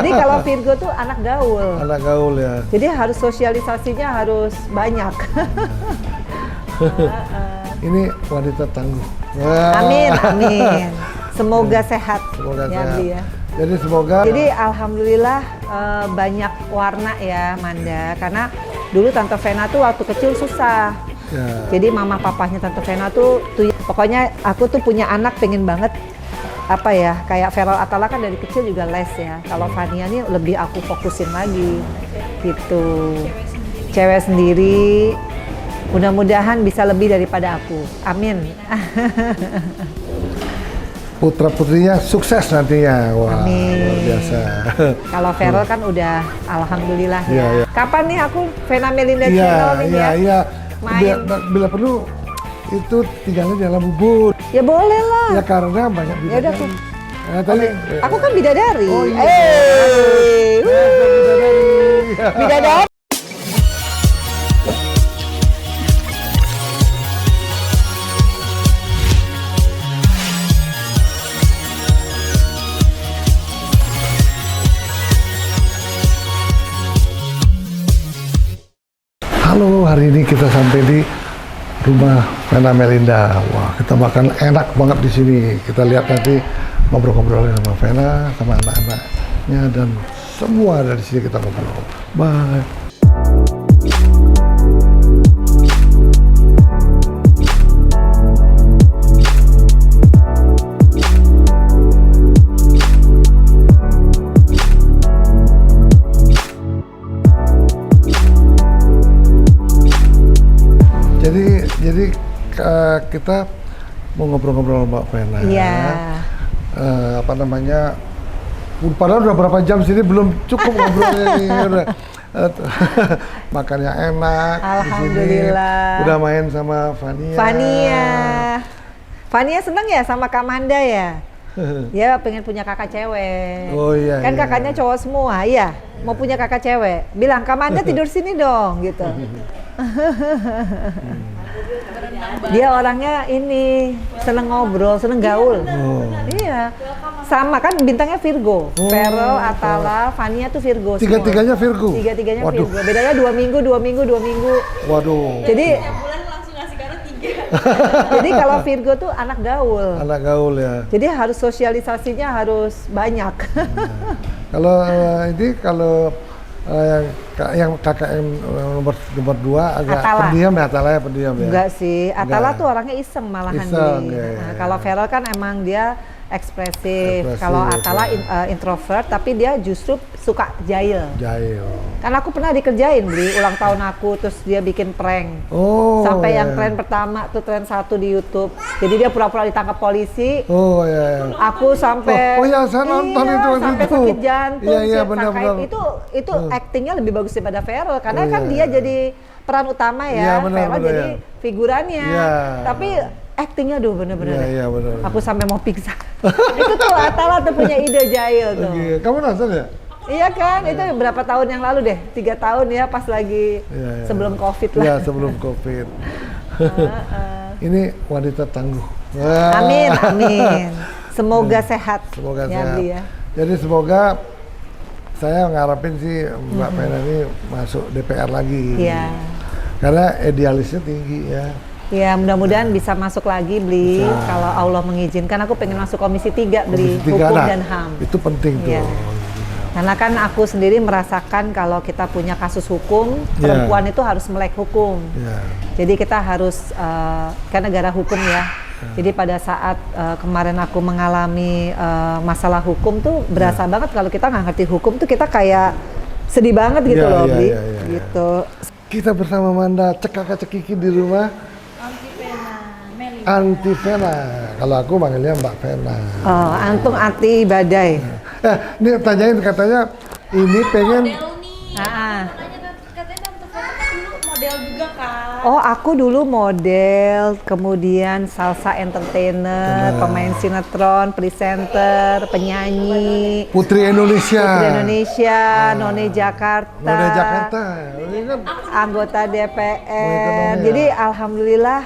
Jadi kalau Virgo tuh anak gaul. Anak gaul ya. Jadi harus sosialisasinya harus banyak. Ini wanita tangguh. Amin, amin. Semoga sehat. Semoga ya, sehat. Bli ya. Jadi semoga. Jadi alhamdulillah banyak warna ya Manda. Karena dulu Tante Vena tuh waktu kecil susah. Ya. Jadi mama papahnya Tante Vena tuh pokoknya aku tuh punya anak pengen banget apa ya, kayak Feral Atala kan dari kecil juga les ya. Kalau Fania nih lebih aku fokusin lagi gitu. Cewek sendiri, mudah-mudahan bisa lebih daripada aku. Amin. Putra putrinya sukses nantinya. Wah, Amin. luar biasa. Kalau Feral kan udah alhamdulillah ya. Iya, iya. Kapan nih aku Vena Melinda Iya, Channel nih iya, ya? iya. Main. Bila perlu itu tinggalnya di dalam bubur. Ya boleh lah. Ya karena banyak Ya udah bidadari. tuh. Nah, tadi, Aku kan bidadari. Oh iya. Bidadari. Bidadari. Halo, hari ini kita sampai di rumah Vena Melinda. Wah, kita makan enak banget di sini. Kita lihat nanti ngobrol-ngobrol sama Vena, sama anak-anaknya, dan semua dari sini kita ngobrol. Bye. Jadi kita mau ngobrol-ngobrol sama Mbak Vena. Iya. Apa namanya? Padahal udah berapa jam sini belum cukup ngobrolnya nih. Makannya enak. Alhamdulillah. Di sini. Udah main sama Fania. Fania seneng ya sama Kak Manda ya? Dia pengen punya kakak cewek. Oh iya. Kan iya. kakaknya cowok semua, iya. Mau punya kakak cewek. Bilang Kak Manda tidur sini dong, gitu. Dia orangnya ini seneng ngobrol, seneng gaul. Oh. Iya. Sama kan bintangnya Virgo. Feral, Atala, Fania tuh Virgo. Tiga-tiganya Virgo. Tiga-tiganya Waduh. Virgo. Bedanya 2 minggu. Waduh. Jadi bulan langsung ngasih kartu 3. jadi kalau Virgo tuh anak gaul. Anak gaul ya. Jadi harus sosialisasinya harus banyak. Kalau ini kalau yang kakak yang nomor 2 agak Atala. pendiam ya, Atala ya pendiam ya. Enggak sih, Atala Enggak. tuh orangnya iseng malahan. Iseng, Bli. ya, Nah, ya. kalau Feral kan emang dia ekspresif. Kalau Atala introvert, tapi dia justru suka jahil. Jahil. Kan aku pernah dikerjain, Bli, ulang tahun aku, terus dia bikin prank. Oh. Sampai ya. yang tren pertama tuh tren 1 di YouTube. Jadi dia pura-pura ditangkap polisi. Oh ya. Aku sampai Oh ya, saya nonton itu waktu sampai itu. sakit jantung. Iya, iya, sampai benar-benar. Itu aktingnya lebih bagus daripada Feral karena Oh, kan iya. dia jadi peran utama Iya, ya. benar, Feral benar, jadi ya. figurannya. Iya. Tapi aktingnya aduh bener-bener. Iya, iya benar. Aku sampai mau pingsan. Itu tuh Atala tuh punya ide jahil tuh. Oke, kamu nonton ya? Iya kan, itu berapa tahun yang lalu deh, 3 tahun ya pas lagi Iya, iya. sebelum Covid lah. Iya, sebelum Covid. Ini wanita tangguh. Amin, amin. Semoga sehat. Semoga ya, sehat. Bli ya. Jadi semoga saya ngarepin sih Mbak Vena ini masuk DPR lagi. Iya. Karena idealisnya tinggi ya. Ya mudah-mudahan bisa masuk lagi, Bli. Bisa. Kalau Allah mengizinkan, aku pengen masuk Komisi 3, Bli. Komisi 3, Hukum nah, dan HAM. itu penting tuh. Iya. Karena kan aku sendiri merasakan kalau kita punya kasus hukum, Iya. perempuan itu harus melek hukum. Ya. Jadi kita harus, kan negara hukum ya. Jadi pada saat kemarin aku mengalami masalah hukum tuh berasa banget kalau kita nggak ngerti hukum tuh kita kayak sedih banget gitu Iya, loh, iya, Bli. iya, iya. Gitu. Kita bersama Manda cekak-cekiki di rumah Anti Vena. Kalau aku manggilnya Mbak Vena. Oh, antung anti badai. Ini tanyain katanya ini pengen. Model nih. Ah. Katanya Tante Vena kan dulu model juga kan. Oh, aku dulu model, kemudian salsa entertainer, Benar. pemain sinetron, presenter, penyanyi, Putri Indonesia. Putri Indonesia, None Jakarta, None Jakarta. Ini kan anggota DPR. ekonomi ya. Jadi alhamdulillah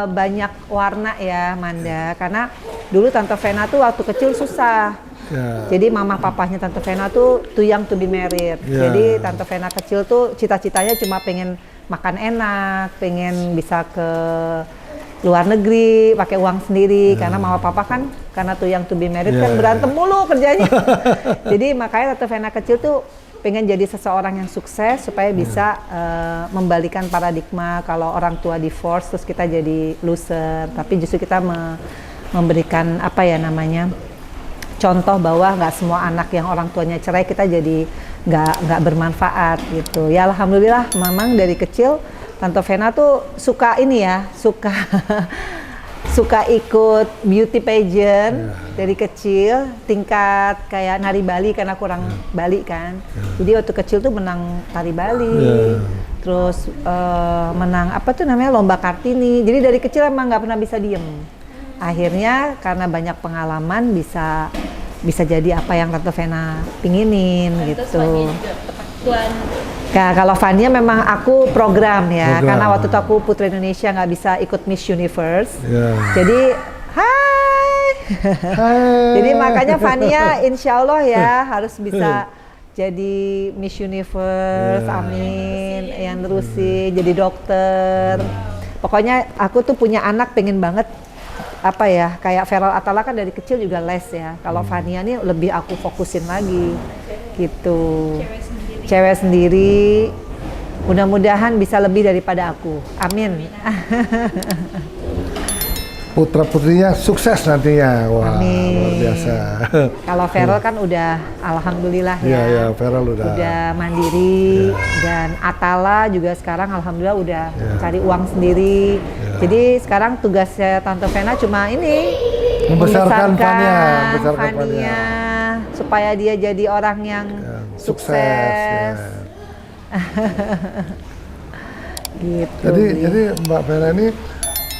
banyak warna ya, Manda. Karena dulu Tante Vena tuh waktu kecil susah. Ya. Jadi mama papahnya Tante Vena tuh too young to be married. Ya. Jadi Tante Vena kecil tuh cita-citanya cuma pengen makan enak, pengen bisa ke luar negeri, pakai uang sendiri. Karena mama papa kan, karena too young to be married Ya, kan berantem ya. mulu kerjanya. Jadi makanya Tante Vena kecil tuh pengen jadi seseorang yang sukses supaya bisa membalikan paradigma kalau orang tua divorce terus kita jadi loser. Tapi justru kita memberikan apa ya namanya, contoh bahwa nggak semua anak yang orang tuanya cerai kita jadi nggak bermanfaat gitu. Ya alhamdulillah memang dari kecil Tante Vena tuh suka ini ya, suka ikut beauty pageant dari kecil, tingkat kayak nari Bali karena kurang Bali kan. Jadi waktu kecil tuh menang tari Bali, terus menang apa tuh namanya lomba Kartini. Jadi dari kecil emang nggak pernah bisa diem. Akhirnya karena banyak pengalaman bisa jadi apa yang Tante Vena pinginin gitu. Nah, kalau Fania memang aku program ya, karena waktu itu aku Putri Indonesia nggak bisa ikut Miss Universe. Jadi hai. Jadi makanya Fania insya Allah ya harus bisa jadi Miss Universe, amin. Yang terusin jadi dokter. Pokoknya aku tuh punya anak pengen banget apa ya, kayak Feral Atala kan dari kecil juga les ya. Kalau Fania nih lebih aku fokusin lagi gitu. Cewek sendiri. Mudah-mudahan bisa lebih daripada aku. Amin. Putra putrinya sukses nantinya. Wah, Amin. luar biasa. Kalau Feral kan udah alhamdulillah ya. Iya, Feral udah mandiri dan Atala juga sekarang alhamdulillah udah cari uang sendiri. Jadi sekarang tugasnya Tante Vena cuma ini membesarkan Fania, supaya dia jadi orang yang sukses. Gitu. Jadi Mbak Vena ini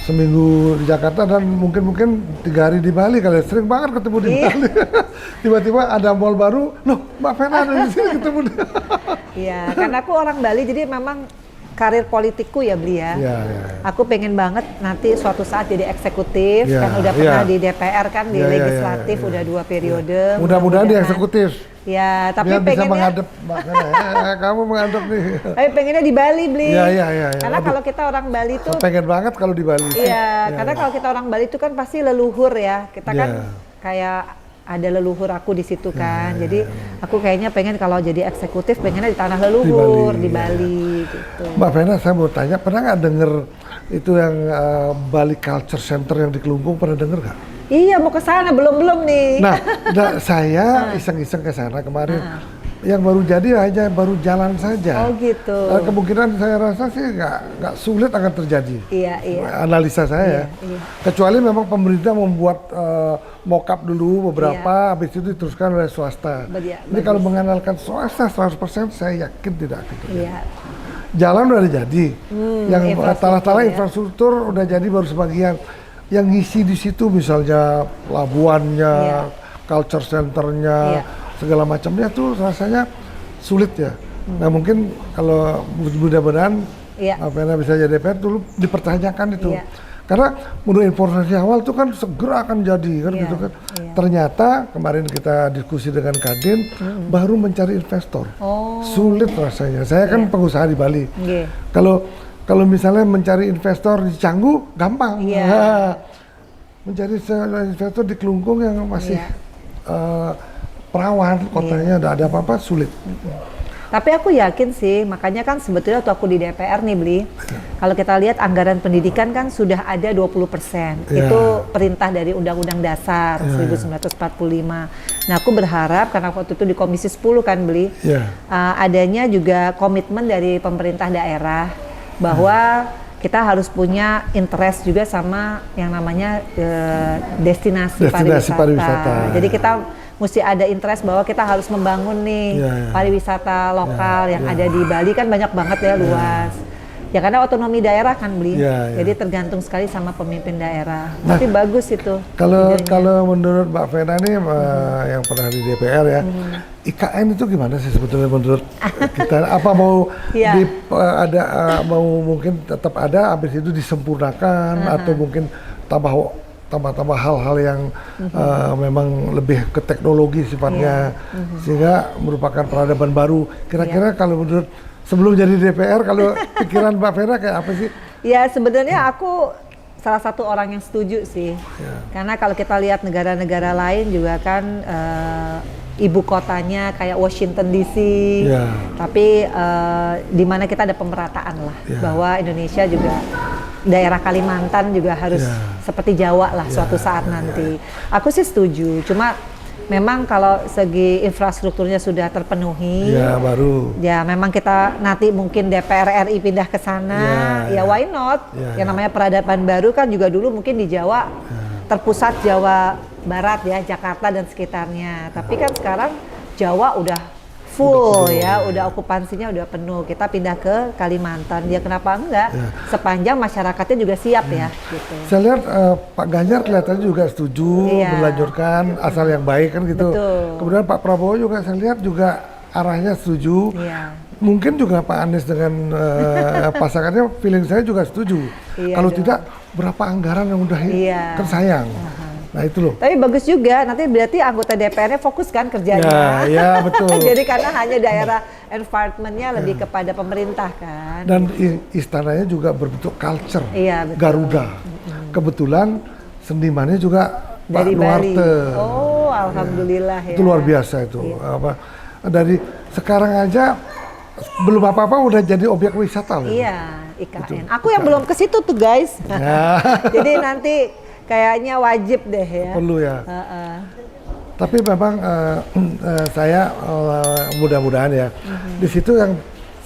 seminggu di Jakarta dan mungkin 3 hari di Bali kali ya. Sering banget ketemu di Bali. Tiba-tiba ada mall baru, loh Mbak Vena ada di sini ketemu dia. Iya, karena aku orang Bali jadi memang karir politikku ya Bli ya. Aku pengen banget nanti suatu saat jadi eksekutif, kan udah pernah di DPR kan, di legislatif udah 2 periode. Mudah-mudahan di eksekutif. Ya, tapi biar pengennya bisa menghadap Mbak Vena ya. Kamu menghadap nih. Tapi pengennya di Bali Bli. Iya. Karena kalau kita orang Bali tuh pengen banget kalau di Bali. Iya, karena kalau kita orang Bali itu kan pasti leluhur ya. Kita kan kayak ada leluhur aku di situ kan. Jadi aku kayaknya pengen kalau jadi eksekutif pengennya di tanah leluhur di Bali gitu. Mbak Vena, saya mau tanya, pernah nggak denger itu yang Bali Culture Center yang di Kelungkung, pernah denger nggak? Iya, mau ke sana belum nih. Nah, saya iseng-iseng ke sana kemarin. Yang baru jadi hanya baru jalan saja. Oh gitu. Kemungkinan saya rasa sih nggak sulit akan terjadi. Iya. Analisa saya. Iya. Kecuali memang pemerintah membuat mock-up dulu beberapa, habis itu diteruskan oleh swasta. Jadi kalau mengandalkan swasta 100%, saya yakin tidak akan terjadi. Iya. Jalan udah jadi. Yang tanah-tanah infrastruktur udah jadi baru sebagian. Yang ngisi di situ misalnya pelabuhannya, culture centernya, segala macamnya tuh rasanya sulit ya. Nah mungkin kalau mudah-mudahan Vena bisa jadi DPR dulu dipertanyakan itu. Karena menurut informasi awal tuh kan segera akan jadi kan gitu kan. Ternyata kemarin kita diskusi dengan Kadin baru mencari investor. Sulit rasanya. Saya kan pengusaha di Bali. Kalau misalnya mencari investor di Canggu gampang. Mencari investor di Kelungkung yang masih perawan, kotanya udah ada apa-apa sulit. Tapi aku yakin sih, makanya kan sebetulnya waktu aku di DPR nih Bli, kalau kita lihat anggaran pendidikan kan sudah ada 20%. Itu perintah dari Undang-Undang Dasar 1945. Nah aku berharap, karena waktu itu di Komisi 10 kan Bli, adanya juga komitmen dari pemerintah daerah bahwa kita harus punya interest juga sama yang namanya destinasi pariwisata. Jadi kita mesti ada interest bahwa kita harus membangun nih pariwisata lokal yang ada di Bali kan banyak banget ya, luas. Ya karena otonomi daerah kan Bli, jadi tergantung sekali sama pemimpin daerah. Nah, tapi bagus itu. Kalau menurut Mbak Vena nih yang pernah di DPR ya, IKN itu gimana sih sebetulnya menurut kita? Apa mau mau mungkin tetap ada, habis itu disempurnakan atau mungkin tambah tambah-tambah hal-hal yang memang lebih ke teknologi sifatnya, sehingga merupakan peradaban baru. Kira-kira kalau menurut sebelum jadi DPR, kalau pikiran Mbak Vera kayak apa sih? Ya sebenarnya aku salah satu orang yang setuju sih, karena kalau kita lihat negara-negara lain juga kan ibu kotanya kayak Washington DC, tapi di mana kita ada pemerataan lah, bahwa Indonesia juga daerah Kalimantan juga harus seperti Jawa lah suatu saat nanti. Aku sih setuju, cuma memang kalau segi infrastrukturnya sudah terpenuhi, ya memang kita nanti mungkin DPR RI pindah ke sana, ya why not? Yang namanya peradaban baru kan juga dulu mungkin di Jawa, terpusat Jawa Barat ya, Jakarta dan sekitarnya. Tapi kan sekarang Jawa udah full ya, udah okupansinya udah penuh. Kita pindah ke Kalimantan, ya kenapa enggak? Sepanjang masyarakatnya juga siap ya. Gitu. Saya lihat Pak Ganjar kelihatannya juga setuju melanjutkan asal yang baik kan gitu. Kemudian Pak Prabowo juga saya lihat juga arahnya setuju. Mungkin juga Pak Anies dengan pasangannya, feeling saya juga setuju. Kalau tidak, berapa anggaran yang udah kan sayang. Nah itu loh. Tapi bagus juga, nanti berarti anggota DPR-nya fokus kan kerjanya. Ya betul. Jadi karena hanya daerah environment-nya lebih kepada pemerintah kan. Dan istananya juga berbentuk culture, betul. Garuda. Kebetulan senimannya juga dari Pak Nuarte. Oh, alhamdulillah ya. Itu luar biasa itu. Dari sekarang aja belum apa-apa udah jadi objek wisata loh. Iya, IKN. Aku yang belum ke situ tuh guys. Jadi nanti kayaknya wajib deh ya. Perlu ya. Tapi memang saya mudah-mudahan ya di situ yang,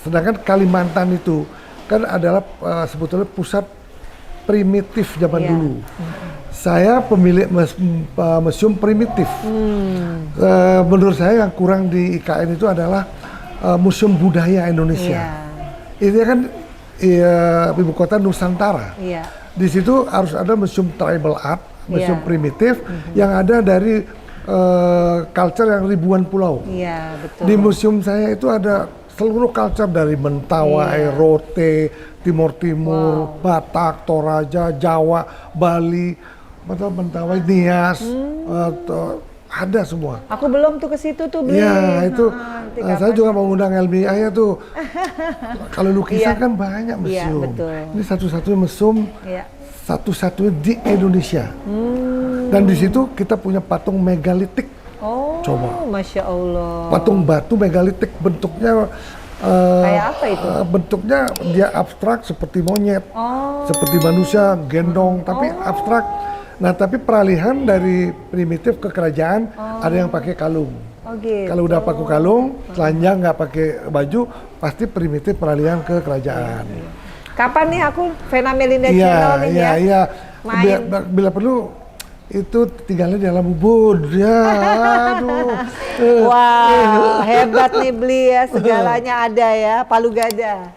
sedangkan Kalimantan itu kan adalah sebetulnya pusat primitif zaman dulu. Saya pemilik museum primitif. Menurut saya yang kurang di IKN itu adalah Museum Budaya Indonesia. Ini kan ibu kota Nusantara. Di situ harus ada museum tribal art, museum primitif yang ada dari culture yang ribuan pulau. Betul. Di museum saya itu ada seluruh culture dari Mentawai, Rote, Timur Timur, Batak, Toraja, Jawa, Bali, Mentawai, Nias, ada semua. Aku belum tuh ke situ tuh beli. Ya itu saya juga mau undang LBI tuh. Kalau lukisan kan banyak museum. Ini satu-satunya museum, satu-satunya di Indonesia. Dan di situ kita punya patung megalitik. Coba. Masya Allah. Patung batu megalitik, bentuknya kayak apa itu? Bentuknya dia abstrak seperti monyet, seperti manusia, gendong, tapi abstrak. Nah, tapi peralihan dari primitif ke kerajaan, ada yang pakai kalung. Gitu. Kalau udah pakai kalung, telanjang nggak pakai baju, pasti primitif peralihan ke kerajaan. Kapan nih aku Vena Melinda Channel nih ya? Iya. Main. Bila perlu itu tinggalnya di alam Ubud. Ya, aduh. Wah, hebat nih beli ya, segalanya ada ya, Palu Gada.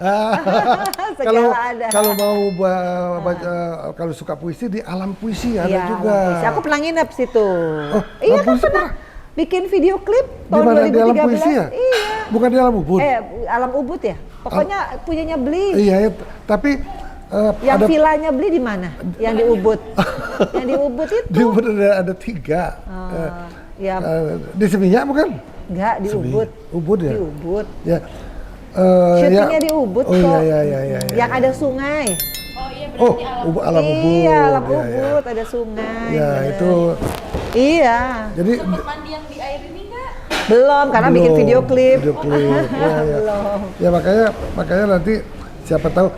Segala ada. Kalau mau baca, kalau suka puisi di alam puisi ada juga. Puisi. Aku pernah nginep situ. Iya kan pernah bikin video klip tahun 2013. Di alam puisi ya? Iya. Bukan di alam Ubud. Alam Ubud ya. Pokoknya punyanya beli. Iya, tapi yang vilanya beli di mana? Yang di Ubud. Yang di Ubud itu. Di Ubud ada 3. Di Seminyak bukan? Enggak, di Ubud. Ubud ya? Di Ubud. Ya. Syutingnya di Ubud kok. Iya. Yang ada sungai. Alam Ubud. Iya, alam Ubud ada sungai. Ya, itu. Iya. Jadi mandi yang di air ini enggak? Belum, karena bikin video klip. Belum. Ya makanya nanti siapa tahu.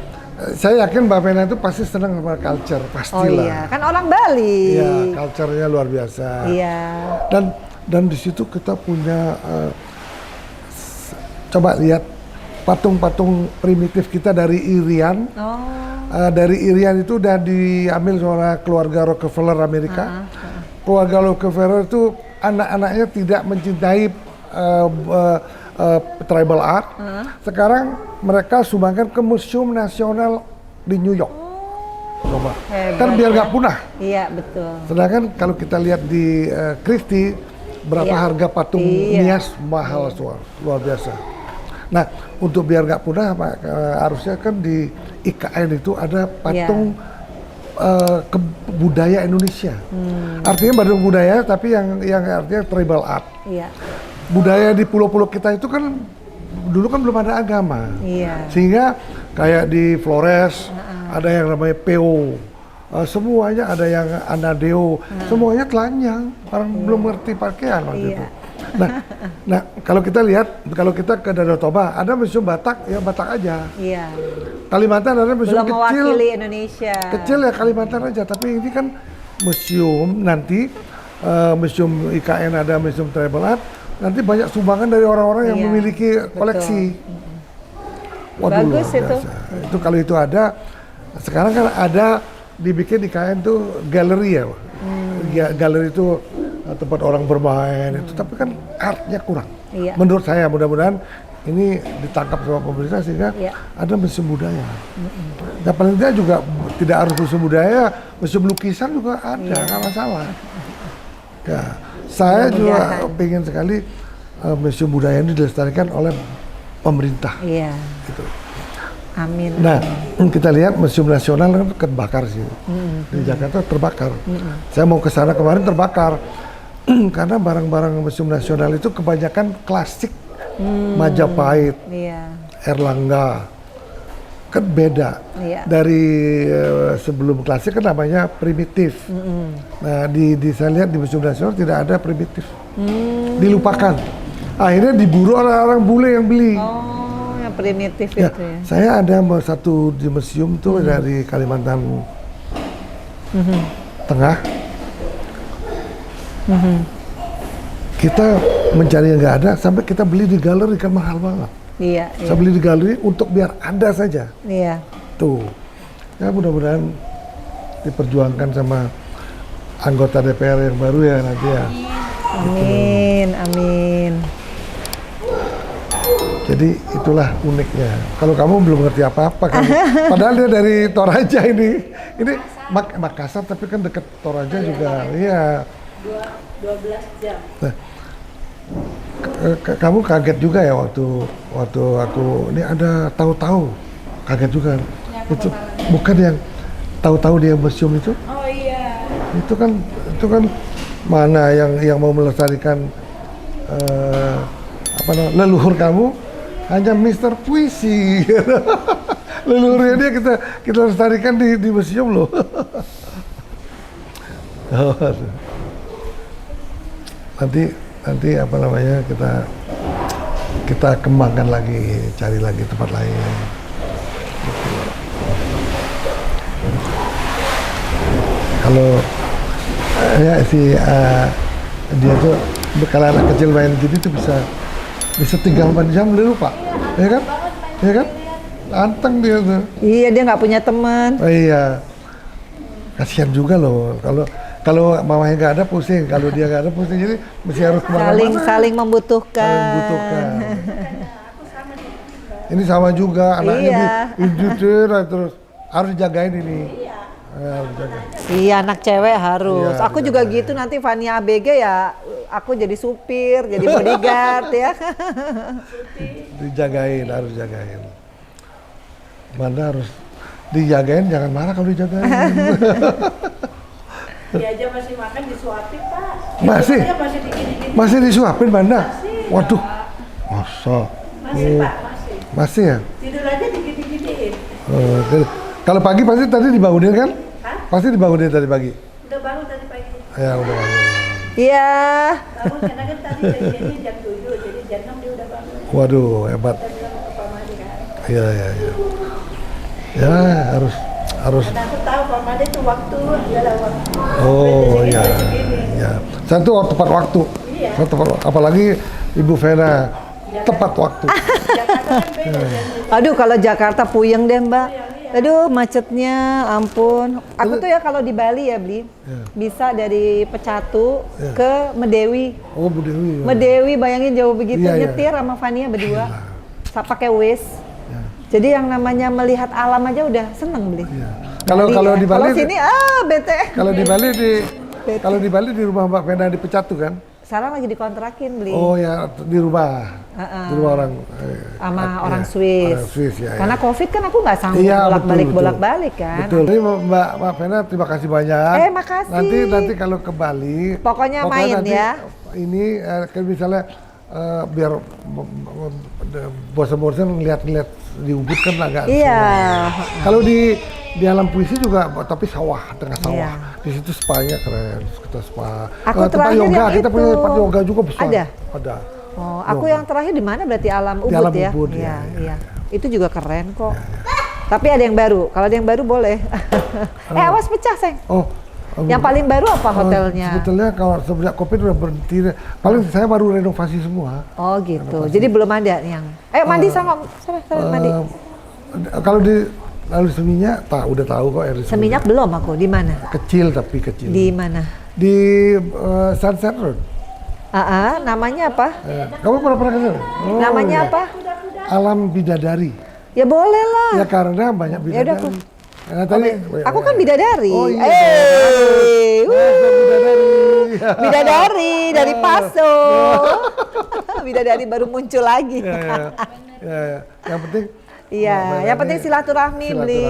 Saya yakin Mbak Vena itu pasti senang sama culture, pastilah. Iya, kan orang Bali. Iya, culture-nya luar biasa. Iya. Dan di situ kita punya coba lihat patung-patung primitif kita dari Irian. Dari Irian itu udah diambil oleh keluarga Rockefeller Amerika. Keluarga Rockefeller itu anak-anaknya tidak mencintai tribal art. Sekarang mereka sumbangkan ke Museum Nasional di New York. Coba. Kan biar nggak punah. Iya, betul. Sedangkan kalau kita lihat di Christie, berapa harga patung Nias mahal, luar biasa. Nah, untuk biar nggak punah, harusnya kan di IKN itu ada patung budaya Indonesia. Artinya baru budaya, tapi yang artinya tribal art. Iya. Budaya di pulau-pulau kita itu kan dulu kan belum ada agama. Iya. Sehingga kayak di Flores ada yang namanya PO. Semuanya ada yang Anadeo. Semuanya telanjang. Orang belum ngerti pakaian waktu itu. Nah, kalau kita lihat, kalau kita ke Danau Toba, ada museum Batak, ya Batak aja. Iya. Kalimantan ada museum Belum kecil. mewakili Indonesia. Kecil ya Kalimantan aja, tapi ini kan museum nanti, museum IKN ada museum tribal art, nanti banyak sumbangan dari orang-orang yang Iya, memiliki koleksi. Bagus luar itu. biasa. Itu kalau itu ada, sekarang kan ada dibikin IKN tuh galeri ya, Pak. Galeri itu tempat orang bermain itu, tapi kan artnya kurang. Iya. Menurut saya, mudah-mudahan ini ditangkap sama pemerintah sehingga Iya. ada museum budaya. Dan paling tidak juga tidak harus museum budaya, museum lukisan juga ada, nggak masalah. Ya, saya juga pengen sekali museum budaya ini dilestarikan oleh pemerintah. Iya. Gitu. Amin. Nah, kita lihat Museum Nasional kan kebakar sih. Di Jakarta terbakar. Saya mau ke sana kemarin terbakar. Karena barang-barang Museum Nasional itu kebanyakan klasik. Majapahit, Iya. Erlangga. Kan beda. Iya. Dari sebelum klasik kan namanya primitif. Nah, saya lihat di Museum Nasional tidak ada primitif. Dilupakan. Akhirnya diburu orang-orang bule yang beli. Oh, yang primitif Ya, itu ya. saya ada satu di museum tuh dari Kalimantan Tengah. Kita mencari yang nggak ada, sampai kita beli di galeri kan mahal banget. Iya. Saya beli di galeri untuk biar ada saja. Iya. Tuh, ya mudah-mudahan diperjuangkan sama anggota DPR yang baru ya nanti ya. Amin, amin. Jadi itulah uniknya. Kalau kamu belum ngerti apa-apa kan. Padahal dia dari Toraja ini. Ini Makassar tapi kan dekat Toraja juga. Iya. 12 jam. Nah, kamu kaget juga ya waktu aku ini ada tahu-tahu. Kaget juga. Itu bukan yang tahu-tahu dia museum itu. Oh iya. Itu kan mana yang mau melestarikan leluhur kamu hanya Mister Puisi. Leluhurnya dia kita lestarikan di museum loh. nanti apa namanya kita kembangkan lagi, cari lagi tempat lain. Kalau ya dia tuh kalau anak kecil main gini tuh bisa 3-4 jam dulu Pak, ya kan? Ya kan? Anteng dia tuh. Iya, dia nggak punya teman. Oh, iya, kasihan juga loh kalau mamanya nggak ada pusing, kalau dia nggak ada pusing, jadi mesti harus kemana-mana. Saling membutuhkan. Saling membutuhkan. Ini sama juga anaknya terus harus dijagain ini. Harus dijaga. Iya, anak cewek harus. Iya, Aku juga gitu, nanti Fania ABG ya, aku jadi supir, jadi bodyguard ya. Dijagain, harus dijagain. Mana harus dijagain, jangan marah kalau dijagain. Dia aja masih makan disuapin, Pak. Masih? Dia masih dikit-dikit. Masih disuapin Banda? Masih. Waduh, masa? Masih, Pak, masih. Masih ya? Tidur aja dikit-dikitin. Kalau pagi pasti tadi dibangunin kan? Hah? Pasti dibangunin tadi pagi? Udah bangun tadi pagi. Ya udah bangun. Iya. Bangun karena kan tadi janjiannya jam 7, jadi jam 6 dia udah bangun. Waduh, hebat. Kita bilang ke Pak Made kan. Iya. Ya harus. Karena aku tahu Pak Made itu waktu adalah waktu. Oh Jadi iya. kita segini. Ya. Saya tuh tepat waktu. Iya. Saya tepat, apalagi Ibu Vena tepat waktu. Jakarta kan beda janjiannya. Aduh, kalau Jakarta puyeng deh Mbak. Aduh, macetnya, ampun. Aku tuh ya kalau di Bali ya, bisa dari Pecatu ke Medewi. Oh Bu Dewi. Ya. Medewi, bayangin jauh begitu, Iya, iya. nyetir sama Fania berdua. Pakai Waze. Jadi yang namanya melihat alam aja udah seneng beli. Iya. Kalau ya. di Bali Kalau sini bete. kalau di Bali di rumah Mbak Vena di Pecatu kan? sekarang lagi dikontrakin beli. Oh ya, di rumah. Di rumah orang. Sama ya, orang Swiss. Orang Swiss ya. Karena COVID kan aku nggak sanggup Iya, bolak-balik kan. Betul. Jadi Mbak Vena terima kasih banyak. Makasih. Nanti kalau ke Bali. Pokoknya main nanti ya. Ini kayak misalnya biar bosan-bosan lihat-lihat di Ubud kan agak. Iya. Kalau di alam puisi juga, tapi sawah, tengah sawah. Iya. Di situ spanya keren, kita spa. Aku Tempat terakhir yoga, yang kita itu. punya tempat yoga juga besar. Ada? Oh, aku yang terakhir di mana berarti alam Ubud alam ya? Ubud, Iya, ya. iya. Itu juga keren kok. Tapi ada yang baru. Kalau ada yang baru boleh. Awas pecah, Seng. Oh. Yang paling baru apa hotelnya? Sebetulnya kalau semenjak COVID udah berhenti. Paling saya baru renovasi semua. Oh gitu. Jadi belum ada yang. Ayo mandi sama mandi. Kalau di lalu Seminyak, udah tahu kok air Seminyak belum aku. Di mana? Kecil tapi kecil. Di mana? Di Sunset Road. Namanya apa? Kamu pernah ke sana? Oh, Namanya ya. apa? Alam Bidadari. Ya boleh lah. Ya karena banyak Ya udah, bidadari. Nah, tadi, aku kan bidadari. Oh iya. Bidadari. Bidadari dari Paso. Bidadari baru muncul lagi. Ya. Yang penting. Iya, yang penting silaturahmi beli.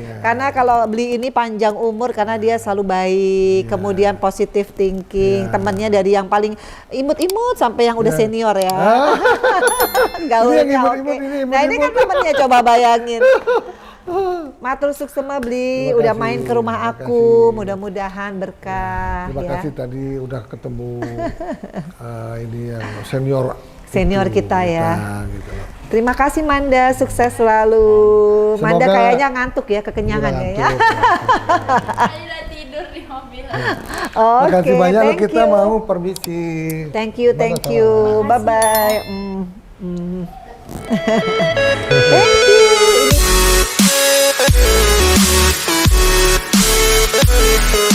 Ya. Karena kalau beli ini panjang umur karena dia selalu baik, kemudian positive thinking, temannya dari yang paling imut-imut sampai yang udah senior ya. Gaulnya oke. Nah ini kan temennya coba bayangin. Matur suksema beli, udah main ke rumah aku, mudah-mudahan berkah. Terima kasih tadi udah ketemu ini yang senior kita ya. Gitu loh. Terima kasih Manda, sukses selalu. Manda Semoga kayaknya ngantuk ya, kekenyangan ya. Tadi udah tidur di mobil. Terima kasih banyak thank kita you. mau permisi. Thank you. Bye bye. Thank you.